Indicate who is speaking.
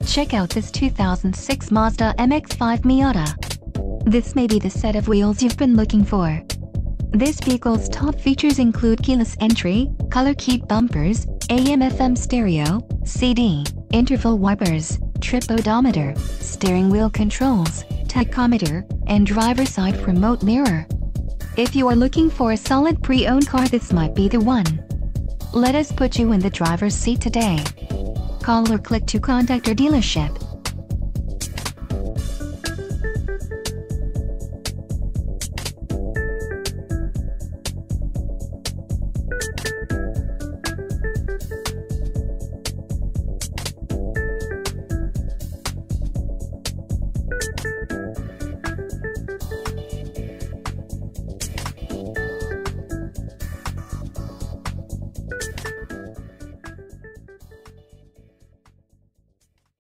Speaker 1: Check out this 2006 Mazda MX-5 Miata. This may be the set of wheels you've been looking for. This vehicle's top features include keyless entry, color keyed bumpers, AM/FM stereo, CD, interval wipers, trip odometer, steering wheel controls, tachometer, and driver's side remote mirror. If you are looking for a solid pre-owned car, this might be the one. Let us put you in the driver's seat today. Call or click to contact our dealership.